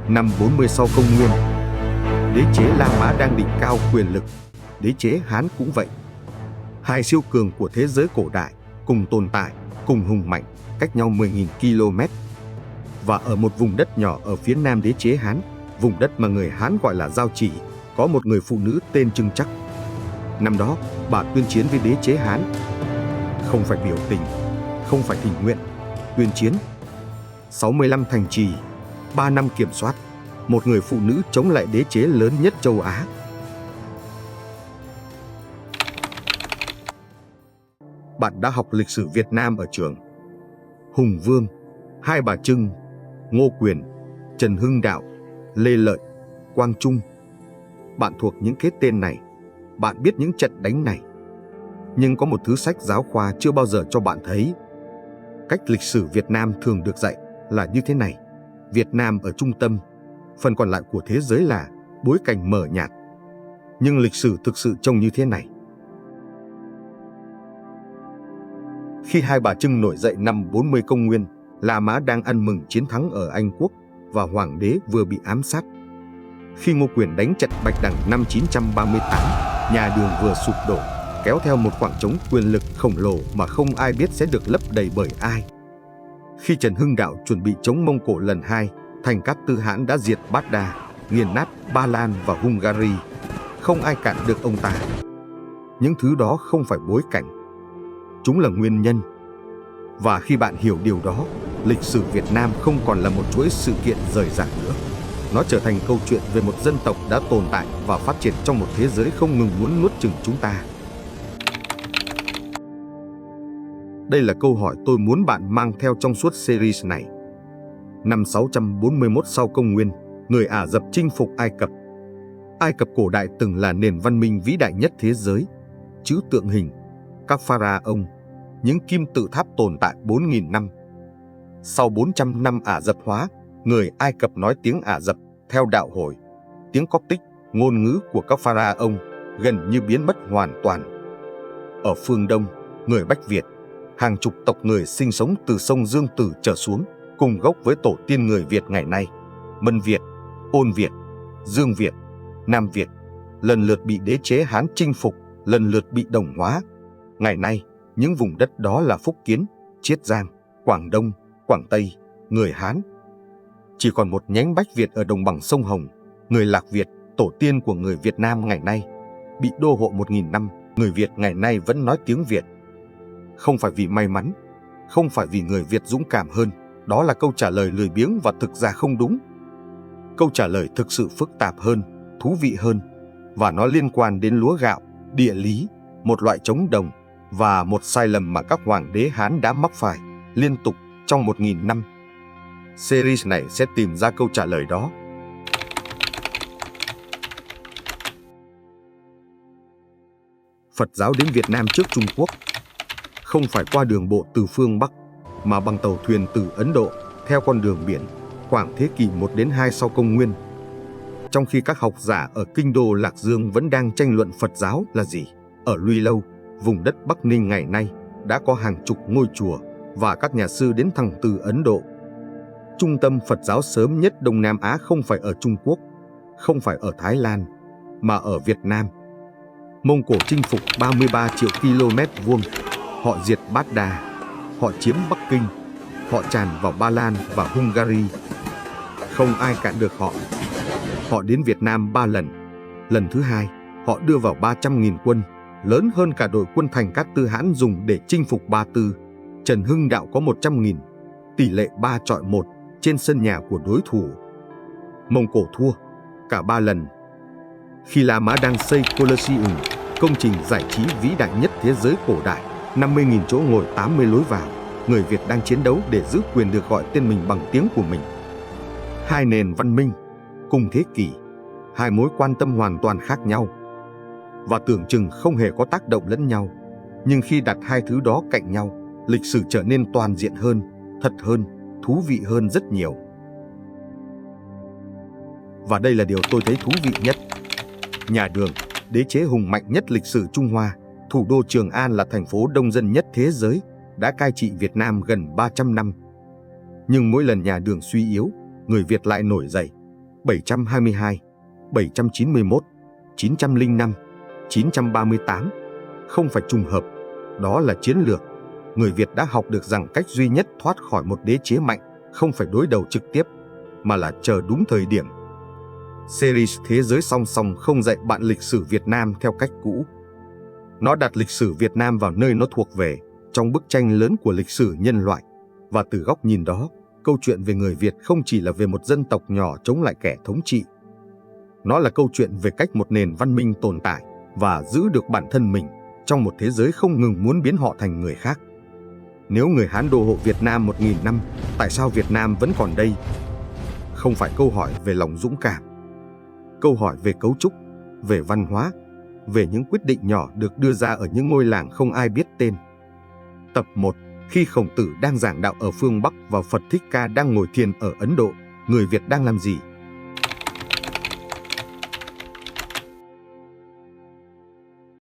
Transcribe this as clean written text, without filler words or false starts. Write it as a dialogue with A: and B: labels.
A: Năm 40 sau công nguyên, đế chế La Mã đang đỉnh cao quyền lực, đế chế Hán cũng vậy. Hai siêu cường của thế giới cổ đại cùng tồn tại, cùng hùng mạnh, cách nhau 10.000 km. Và ở một vùng đất nhỏ ở phía nam đế chế Hán, vùng đất mà người Hán gọi là Giao Chỉ, có một người phụ nữ tên Trưng Trắc. Năm đó, bà tuyên chiến với đế chế Hán. Không phải biểu tình, không phải tình nguyện, tuyên chiến. 65 thành trì, 3 năm kiểm soát, một người phụ nữ chống lại đế chế lớn nhất châu Á. Bạn đã học lịch sử Việt Nam ở trường. Hùng Vương, Hai Bà Trưng, Ngô Quyền, Trần Hưng Đạo, Lê Lợi, Quang Trung. Bạn thuộc những cái tên này, bạn biết những trận đánh này. Nhưng có một thứ sách giáo khoa chưa bao giờ cho bạn thấy. Cách lịch sử Việt Nam thường được dạy là như thế này. Việt Nam ở trung tâm, phần còn lại của thế giới là bối cảnh mờ nhạt. Nhưng lịch sử thực sự trông như thế này. Khi Hai Bà Trưng nổi dậy năm 40 công nguyên, La Mã đang ăn mừng chiến thắng ở Anh Quốc và hoàng đế vừa bị ám sát. Khi Ngô Quyền đánh trận Bạch Đằng năm 938, nhà Đường vừa sụp đổ, kéo theo một khoảng trống quyền lực khổng lồ mà không ai biết sẽ được lấp đầy bởi ai. Khi Trần Hưng Đạo chuẩn bị chống Mông Cổ lần 2, Thành Cát Tư Hãn đã diệt Bát Đa, nghiền nát Ba Lan và Hungary. Không ai cản được ông ta. Những thứ đó không phải bối cảnh, chúng là nguyên nhân. Và khi bạn hiểu điều đó, lịch sử Việt Nam không còn là một chuỗi sự kiện rời rạc nữa. Nó trở thành câu chuyện về một dân tộc đã tồn tại và phát triển trong một thế giới không ngừng muốn nuốt chửng chúng ta. Đây là câu hỏi tôi muốn bạn mang theo trong suốt series này. Năm 641 sau công nguyên, người Ả Rập chinh phục Ai Cập. Ai Cập cổ đại từng là nền văn minh vĩ đại nhất thế giới. Chữ tượng hình, các pharaoh, những kim tự tháp tồn tại 4.000 năm. Sau 400 năm Ả Rập hóa, người Ai Cập nói tiếng Ả Rập theo đạo Hồi. Tiếng Coptic, ngôn ngữ của các pharaoh, gần như biến mất hoàn toàn. Ở phương Đông, người Bách Việt, hàng chục tộc người sinh sống từ sông Dương Tử trở xuống, cùng gốc với tổ tiên người Việt ngày nay, Mân Việt, Ôn Việt, Dương Việt, Nam Việt, lần lượt bị đế chế Hán chinh phục, lần lượt bị đồng hóa. Ngày nay, những vùng đất đó là Phúc Kiến, Chiết Giang, Quảng Đông, Quảng Tây, người Hán. Chỉ còn một nhánh Bách Việt ở đồng bằng sông Hồng, người Lạc Việt, tổ tiên của người Việt Nam ngày nay, bị đô hộ 1.000 năm, người Việt ngày nay vẫn nói tiếng Việt. Không phải vì may mắn, không phải vì người Việt dũng cảm hơn, đó là câu trả lời lười biếng và thực ra không đúng. Câu trả lời thực sự phức tạp hơn, thú vị hơn, và nó liên quan đến lúa gạo, địa lý, một loại trống đồng, và một sai lầm mà các hoàng đế Hán đã mắc phải liên tục trong 1.000 năm. Series này sẽ tìm ra câu trả lời đó. Phật giáo đến Việt Nam trước Trung Quốc, không phải qua đường bộ từ phương Bắc, mà bằng tàu thuyền từ Ấn Độ, theo con đường biển, khoảng thế kỷ 1 đến 2 sau công nguyên. Trong khi các học giả ở kinh đô Lạc Dương vẫn đang tranh luận Phật giáo là gì, ở Luy Lâu, vùng đất Bắc Ninh ngày nay, đã có hàng chục ngôi chùa và các nhà sư đến thẳng từ Ấn Độ. Trung tâm Phật giáo sớm nhất Đông Nam Á không phải ở Trung Quốc, không phải ở Thái Lan, mà ở Việt Nam. Mông Cổ chinh phục 33 triệu km vuông, họ diệt Bát Đa, họ chiếm Bắc Kinh, họ tràn vào Ba Lan và Hungary. Không ai cản được họ. Họ đến Việt Nam 3 lần. Lần thứ 2, họ đưa vào 300.000 quân, lớn hơn cả đội quân Thành Cát Tư Hãn dùng để chinh phục Ba Tư. Trần Hưng Đạo có 100.000, tỷ lệ 3-1 trên sân nhà của đối thủ. Mông Cổ thua cả 3 lần. Khi La Mã đang xây Colosseum, công trình giải trí vĩ đại nhất thế giới cổ đại, 50.000 chỗ ngồi 80 lối vào, người Việt đang chiến đấu để giữ quyền được gọi tên mình bằng tiếng của mình. Hai nền văn minh, cùng thế kỷ, hai mối quan tâm hoàn toàn khác nhau, và tưởng chừng không hề có tác động lẫn nhau. Nhưng khi đặt hai thứ đó cạnh nhau, lịch sử trở nên toàn diện hơn, thật hơn, thú vị hơn rất nhiều. Và đây là điều tôi thấy thú vị nhất. Nhà Đường, đế chế hùng mạnh nhất lịch sử Trung Hoa, thủ đô Trường An là thành phố đông dân nhất thế giới, đã cai trị Việt Nam gần 300 năm. Nhưng mỗi lần nhà Đường suy yếu, người Việt lại nổi dậy, 722, 791, 905, 938 không phải trùng hợp, đó là chiến lược. Người Việt đã học được rằng cách duy nhất thoát khỏi một đế chế mạnh không phải đối đầu trực tiếp, mà là chờ đúng thời điểm. Series Thế giới song song không dạy bạn lịch sử Việt Nam theo cách cũ. Nó đặt lịch sử Việt Nam vào nơi nó thuộc về, trong bức tranh lớn của lịch sử nhân loại. Và từ góc nhìn đó, câu chuyện về người Việt không chỉ là về một dân tộc nhỏ chống lại kẻ thống trị. Nó là câu chuyện về cách một nền văn minh tồn tại và giữ được bản thân mình trong một thế giới không ngừng muốn biến họ thành người khác. Nếu người Hán đô hộ Việt Nam 1000 năm, tại sao Việt Nam vẫn còn đây? Không phải câu hỏi về lòng dũng cảm. Câu hỏi về cấu trúc, về văn hóa, về những quyết định nhỏ được đưa ra ở những ngôi làng không ai biết tên. Tập 1. Khi Khổng Tử đang giảng đạo ở phương Bắc và Phật Thích Ca đang ngồi thiền ở Ấn Độ, người Việt đang làm gì?